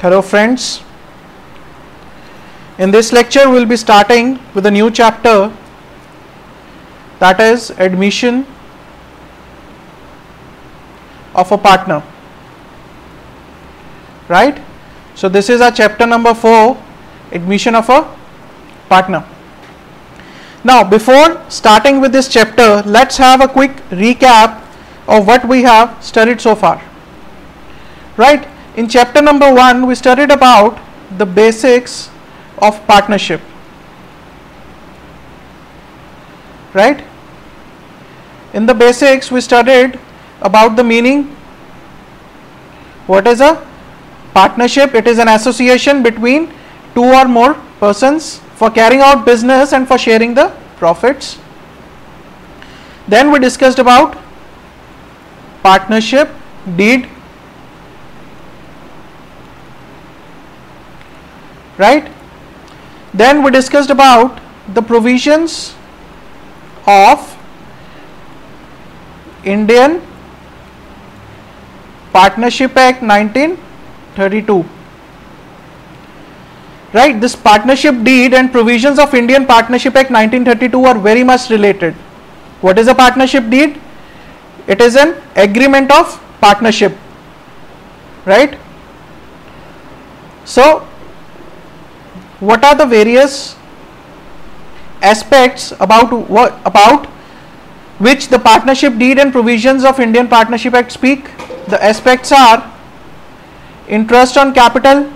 Hello friends, in this lecture we will be starting with a new chapter, that is admission of a partner, right? So this is our chapter number 4, admission of a partner. Now before starting with this chapter, let's have a quick recap of what we have studied so far, right? In chapter number 1 we studied about the basics of partnership, right? In the basics we studied about the meaning. What is a partnership? It is an association between two or more persons for carrying out business and for sharing the profits. Then we discussed about partnership deed, right? Then we discussed about the provisions of Indian Partnership Act 1932, right? This partnership deed and provisions of Indian Partnership Act 1932 are very much related. What is a partnership deed? It is an agreement of partnership, right? So what are the various aspects about which the partnership deed and provisions of Indian Partnership Act speak? The aspects are interest on capital,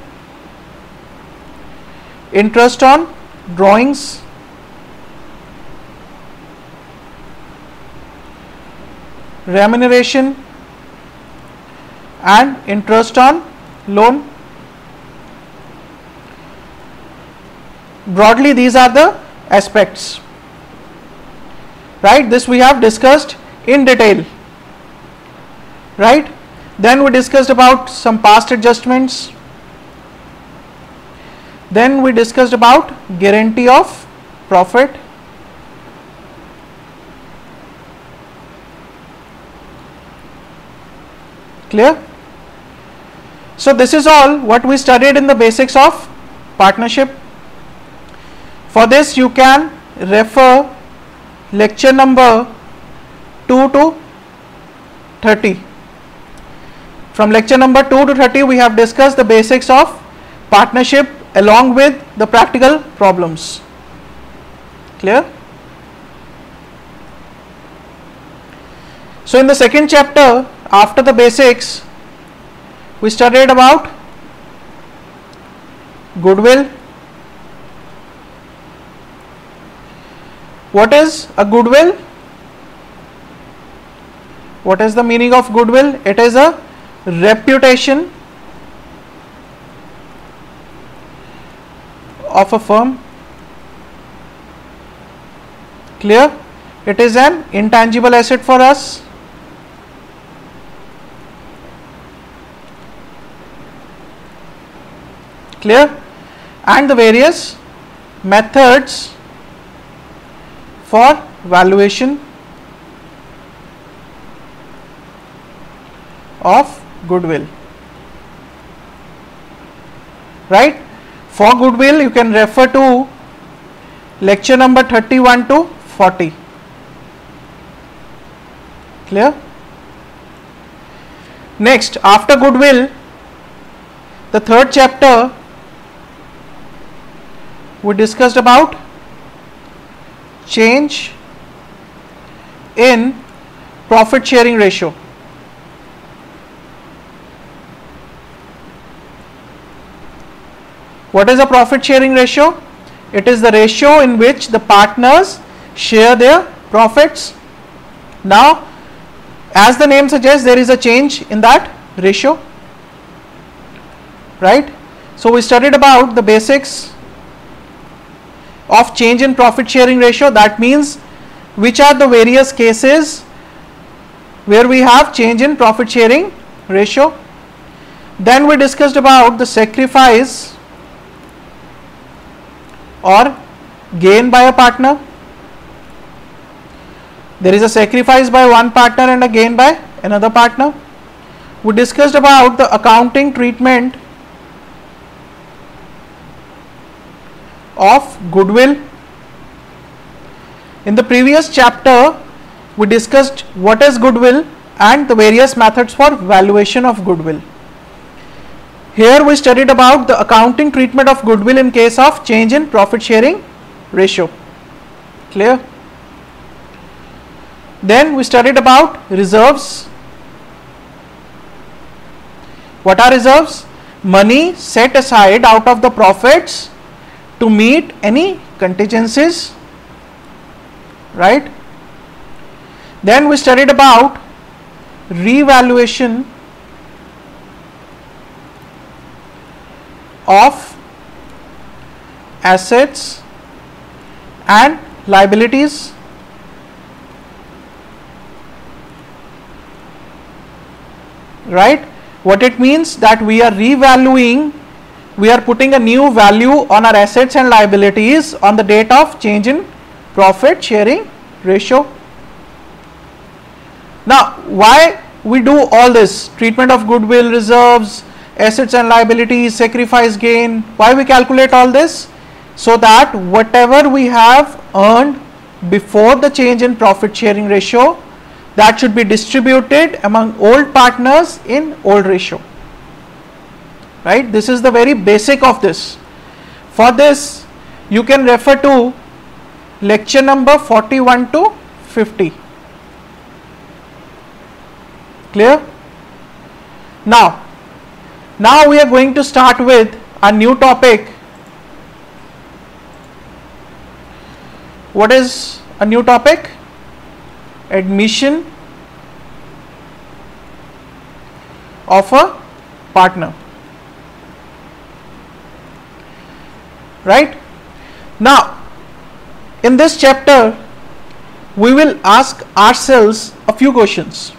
interest on drawings, remuneration, and interest on loan. Broadly these are the aspects, right? This we have discussed in detail, right? Then we discussed about some past adjustments. Then we discussed about guarantee of profit. Clear? So this is all what we studied in the basics of partnership. For this you can refer lecture number 2 to 30. From lecture number 2 to 30 we have discussed the basics of partnership along with the practical problems. Clear? So in the second chapter, after the basics, we studied about goodwill. What is a goodwill? What is the meaning of goodwill? It is a reputation of a firm. Clear? It is an intangible asset for us. Clear? And the various methods for valuation of goodwill, right? For goodwill you can refer to lecture number 31 to 40. Clear? Next, after goodwill, the third chapter we discussed about change in profit sharing ratio. What is a profit sharing ratio? It is the ratio in which the partners share their profits. Now, as the name suggests, there is a change in that ratio, right? So we studied about the basics of change in profit sharing ratio. That means which are the various cases where we have change in profit sharing ratio. Then we discussed about the sacrifice or gain by a partner. There is a sacrifice by one partner and a gain by another partner. We discussed about the accounting treatment of goodwill. In the previous chapter, we discussed what is goodwill and the various methods for valuation of goodwill. Here we studied about the accounting treatment of goodwill in case of change in profit sharing ratio. Clear? Then we studied about reserves. What are reserves? Money set aside out of the profits to meet any contingencies, right? Then we studied about revaluation of assets and liabilities. Right? What it means that we are revaluing, we are putting a new value on our assets and liabilities on the date of change in profit sharing ratio. Now, why we do all this treatment of goodwill, reserves, assets and liabilities, sacrifice gain? Why we calculate all this? So that whatever we have earned before the change in profit sharing ratio, that should be distributed among old partners in old ratio. Right? This is the very basic of this. For this, you can refer to lecture number 41 to 50. Clear? Now we are going to start with a new topic. What is a new topic? Admission of a partner. Right? Now, in this chapter, we will ask ourselves a few questions.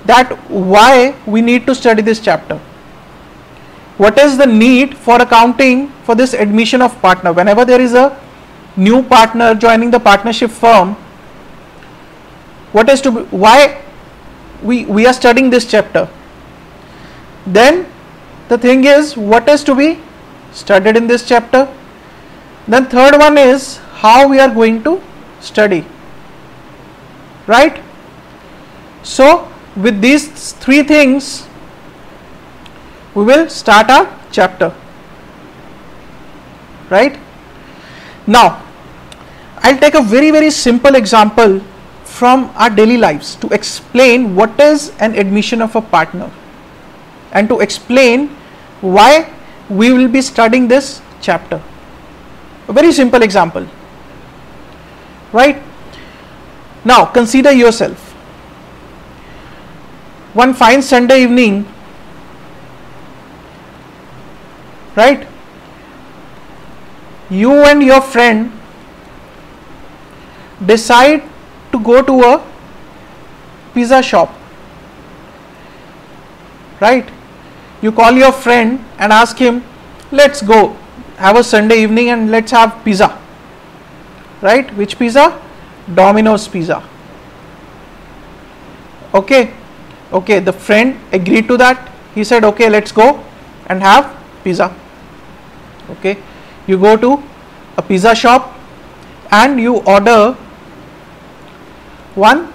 That why we need to study this chapter. What is the need for accounting for this admission of partner? Whenever there is a new partner joining the partnership firm, what is to be, why we are studying this chapter? Then the thing is, what is to be studied in this chapter? Then third one is how we are going to study. Right? So with these three things, we will start our chapter. Right? Now, I'll take a very simple example from our daily lives to explain what is an admission of a partner and to explain why we will be studying this chapter. A very simple example. Right? Now, consider yourself. One fine Sunday evening, right? You and your friend decide to go to a pizza shop. Right? You call your friend and ask him, let's go have a Sunday evening and let's have pizza. Right? Which pizza? Domino's pizza. Okay. Okay, the friend agreed to that. He said, okay, let's go and have pizza. Okay. You go to a pizza shop and you order one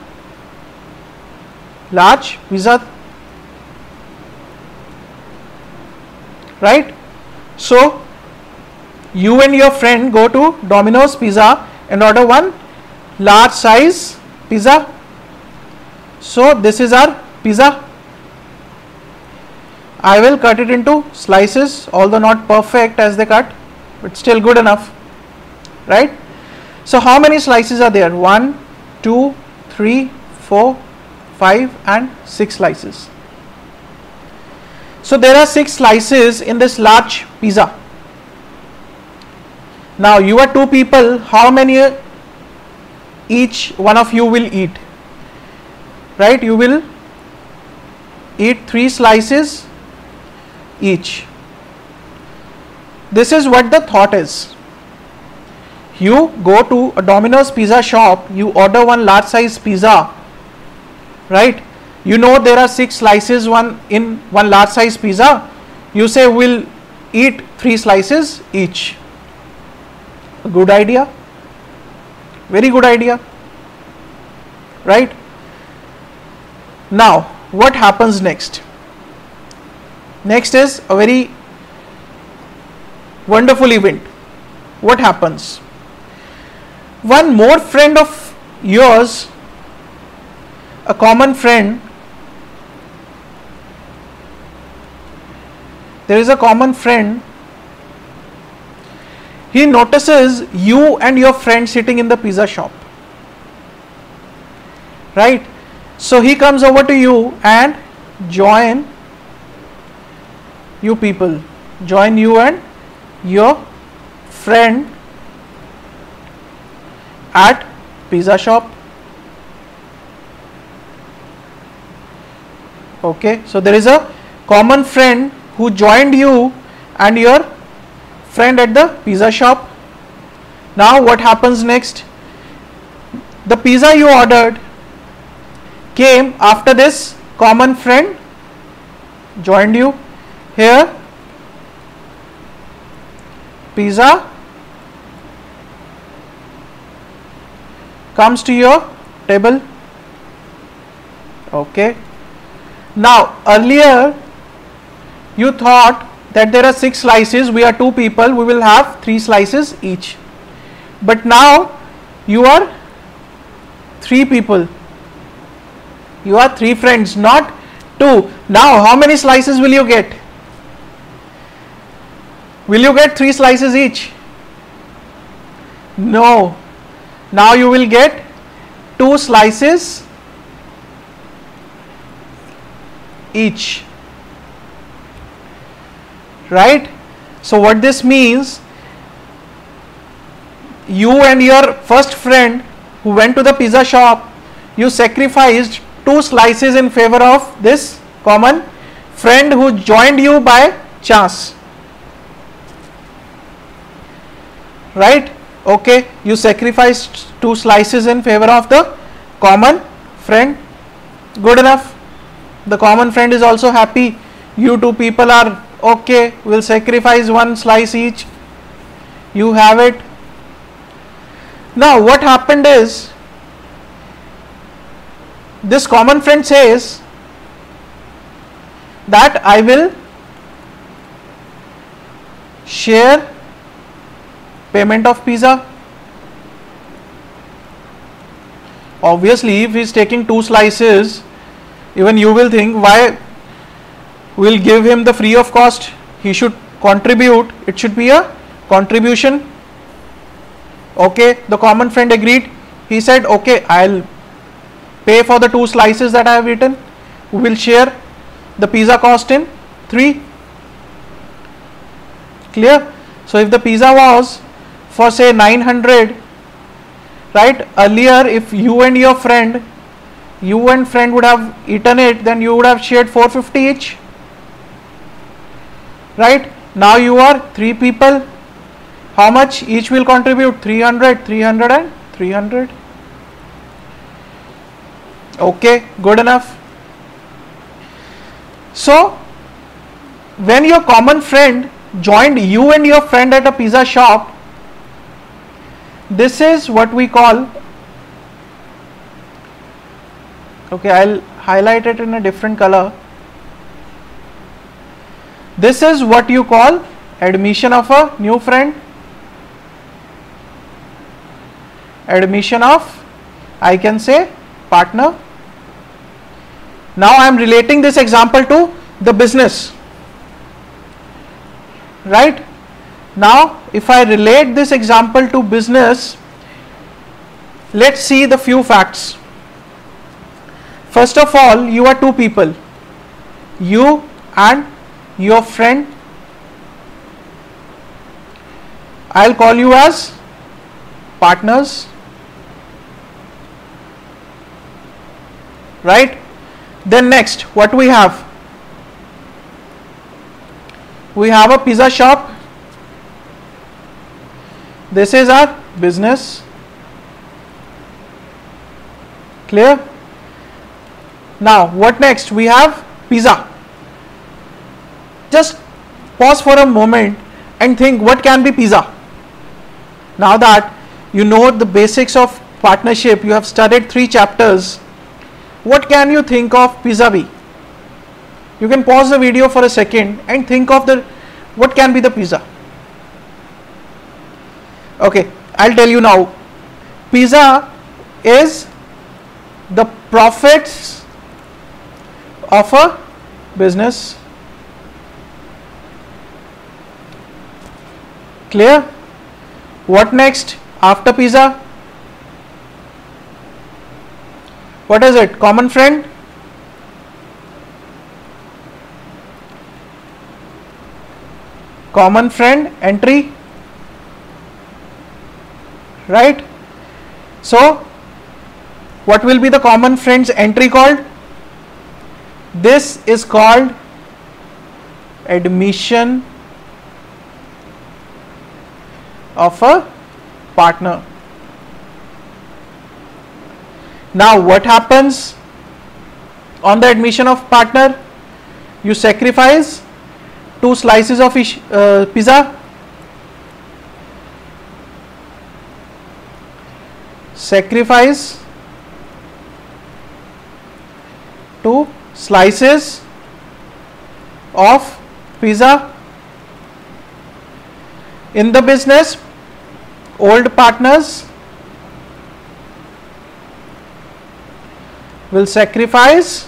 large pizza. Right? So, you and your friend go to Domino's Pizza and order one large size pizza. So, this is our pizza. I will cut it into slices, although not perfect as they cut, but still good enough. Right? So, how many slices are there? 1, 2, 3, 4, 5 and 6 slices. So, there are 6 slices in this large pizza. Now, you are 2 people, how many each one of you will eat? Right? You will eat 3 slices each. This is what the thought is. You go to a Domino's pizza shop, you order one large size pizza, right? You know there are 6 slices in one large size pizza. You say we'll eat 3 slices each. A good idea, very good idea, right? Now what happens next? Next is a very wonderful event. What happens? One more friend of yours, a common friend, there is a common friend, he notices you and your friend sitting in the pizza shop, right? So he comes over to you and join you people, join you and your friend at pizza shop. Okay, so there is a common friend who joined you and your friend at the pizza shop. Now what happens next? The pizza you ordered came after this common friend joined you. Here pizza comes to your table. Okay, now earlier you thought that there are 6 slices, we are 2 people, we will have 3 slices each, but now you are 3 people, you are 3 friends, not 2. Now how many slices will you get? Will you get 3 slices each? No. Now you will get 2 slices each, right? So what this means, you and your first friend who went to the pizza shop, you sacrificed 2 slices in favor of this common friend who joined you by chance, right? Okay, you sacrificed 2 slices in favor of the common friend. Good enough. The common friend is also happy. You 2 people are okay, we'll sacrifice 1 slice each. You have it. Now what happened is, this common friend says that I will share payment of pizza. Obviously if he is taking 2 slices, even you will think, why we'll give him the free of cost, he should contribute, it should be a contribution. Okay, the common friend agreed. He said, okay, I'll pay for the 2 slices that I have eaten, we will share the pizza cost in 3. Clear? So if the pizza was for say 900, right, earlier if you and your friend would have eaten it, then you would have shared 450 each, right? Now you are 3 people, how much each will contribute? 300, 300 and 300. Okay, good enough. So when your common friend joined you and your friend at a pizza shop, this is what we call, okay, I'll highlight it in a different color. This is what you call admission of a new friend, admission of, I can say, partner. Now I am relating this example to the business, right? Now if I relate this example to business, let's see the few facts. First of all, you are 2 people, you and your friend. I'll call you as partners, right? Then next, what we have? We have a pizza shop. This is our business. Clear? Now what next? We have pizza. Just pause for a moment and think, what can be pizza? Now that you know the basics of partnership, you have studied 3 chapters, what can you think of vis-a-vis? You can pause the video for a second and think of what can be the pizza. Okay, I'll tell you now. Pizza is the profits of a business. Clear? What next after pizza? What is it? Common friend? Common friend entry, right? So what will be the common friends entry called? This is called admission of a partner. Now what happens on the admission of partner? You sacrifice 2 slices of pizza. Sacrifice 2 slices of pizza. In the business, old partners will sacrifice.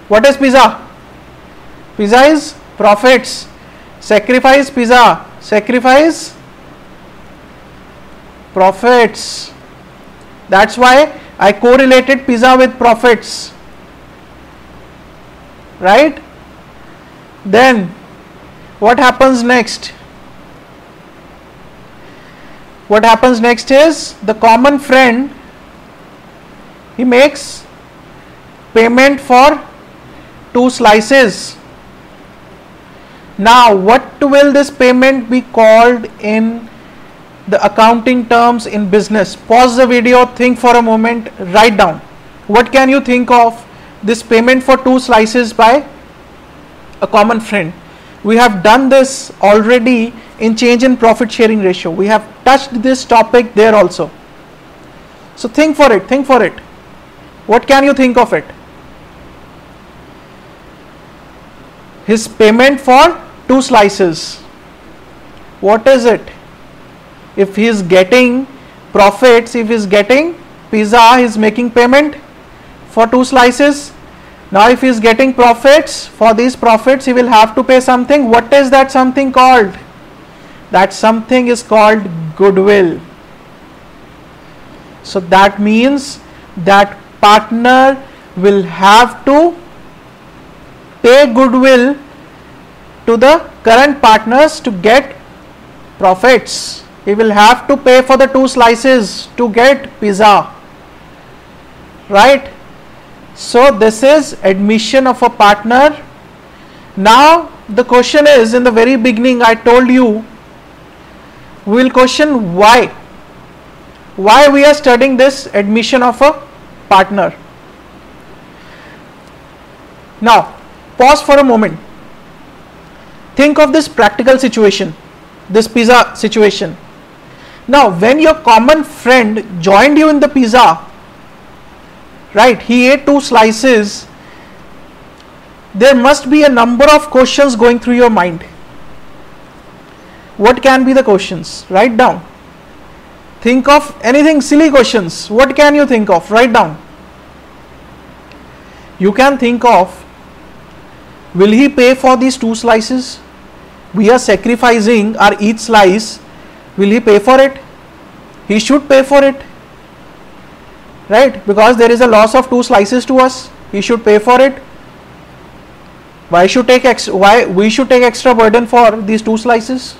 What is pizza? Pizza is profits. Sacrifice pizza. Sacrifice profits. That's why I correlated pizza with profits. Right? Then what happens next? What happens next is the common friend, he makes payment for 2 slices. Now what will this payment be called in the accounting terms in business? Pause the video, think for a moment, write down. What can you think of this payment for 2 slices by a common friend? We have done this already in change in profit sharing ratio. We have touched this topic there also. So think for it, think for it. What can you think of it? His payment for 2 slices. What is it? If he is getting profits, if he is getting pizza, he is making payment for 2 slices. Now if he is getting profits, for these profits he will have to pay something. What is that something called? That something is called goodwill. So that means that partner will have to pay goodwill to the current partners to get profits. He will have to pay for the 2 slices to get pizza. Right? So this is admission of a partner. Now the question is, in the very beginning I told you, we will question why. Why we are studying this admission of a partner. Now pause for a moment. Think of this practical situation, this pizza situation. Now when your common friend joined you in the pizza, right, he ate 2 slices, there must be a number of questions going through your mind. What can be the questions? Write down. Think of anything, silly questions. What can you think of? Write down. You can think of, will he pay for these 2 slices? We are sacrificing our each slice. Will he pay for it? He should pay for it. Right? Because there is a loss of 2 slices to us. He should pay for it. Why we should take extra burden for these 2 slices?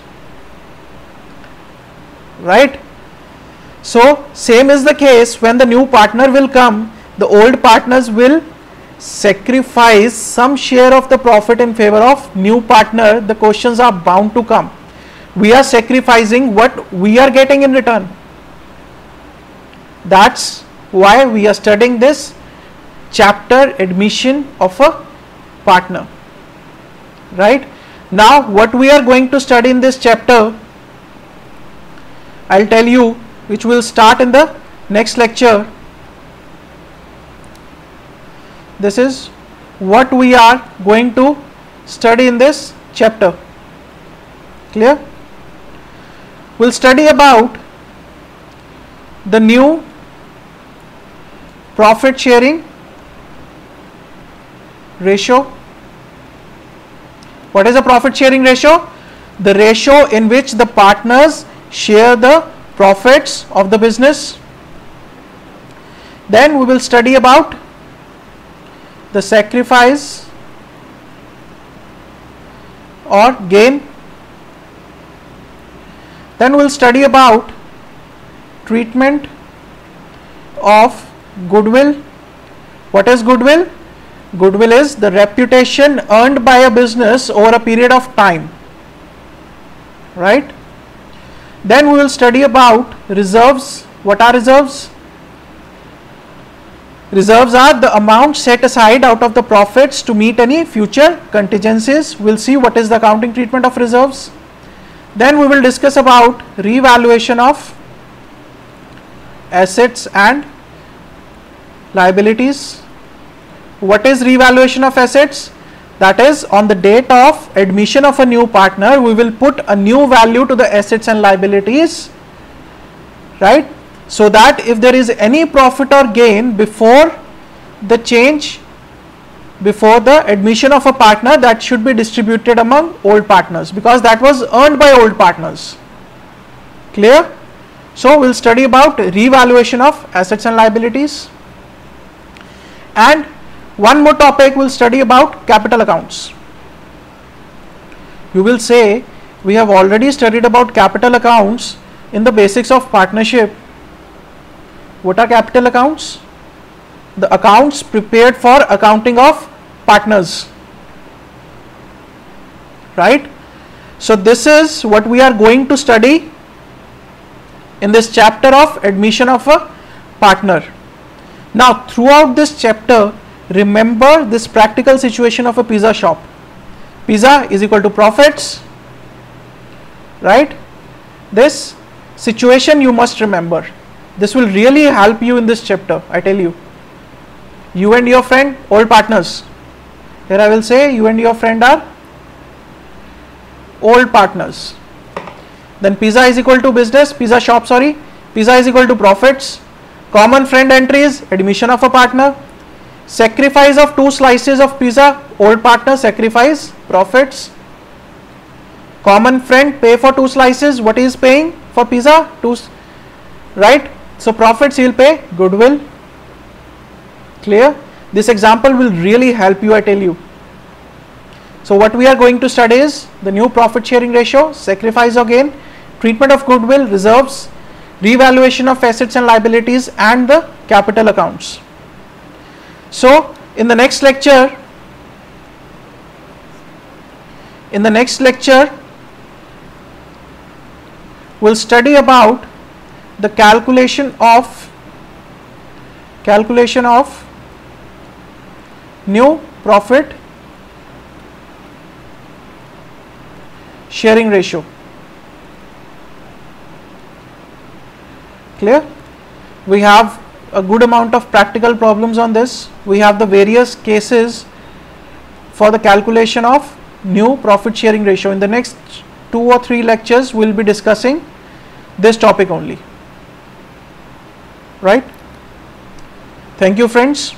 Right? So same is the case when the new partner will come. The old partners will sacrifice some share of the profit in favor of new partner. The questions are bound to come. We are sacrificing what we are getting in return. That's why we are studying this chapter, admission of a partner. Right? Now what we are going to study in this chapter, I'll tell you, which will start in the next lecture. This is what we are going to study in this chapter. Clear? We'll study about the new profit sharing ratio. What is a profit sharing ratio? The ratio in which the partners share the profits of the business. Then we will study about the sacrifice or gain. Then we will study about treatment of goodwill. What is goodwill? Goodwill is the reputation earned by a business over a period of time, right? Then we will study about reserves. What are reserves? Reserves are the amount set aside out of the profits to meet any future contingencies. We'll see what is the accounting treatment of reserves. Then we will discuss about revaluation of assets and liabilities. What is revaluation of assets? That is, on the date of admission of a new partner, we will put a new value to the assets and liabilities, right? So that if there is any profit or gain before the change, before the admission of a partner, that should be distributed among old partners, because that was earned by old partners. Clear? So we'll study about revaluation of assets and liabilities. And one more topic we'll study about capital accounts. You will say, we have already studied about capital accounts in the basics of partnership. What are capital accounts? The accounts prepared for accounting of partners, right? So this is what we are going to study in this chapter of admission of a partner. Now throughout this chapter, remember this practical situation of a pizza shop. Pizza is equal to profits, right? This situation you must remember. This will really help you in this chapter, I tell you. You and your friend, old partners. Here I will say you and your friend are old partners. Then pizza is equal to business, pizza shop, sorry. Pizza is equal to profits. Common friend entries, admission of a partner. Sacrifice of 2 slices of pizza, old partner sacrifice, profits. Common friend pay for 2 slices, what is paying for pizza? 2, right? So profits he will pay, goodwill. Clear? This example will really help you, I tell you. So what we are going to study is the new profit sharing ratio, sacrifice or gain, treatment of goodwill, reserves, revaluation of assets and liabilities, and the capital accounts. So in the next lecture, we'll study about the calculation of new profit sharing ratio. Clear? We have a good amount of practical problems on this. We have the various cases for the calculation of new profit sharing ratio. In the next 2 or 3 lectures, we will be discussing this topic only. Right? Thank you, friends.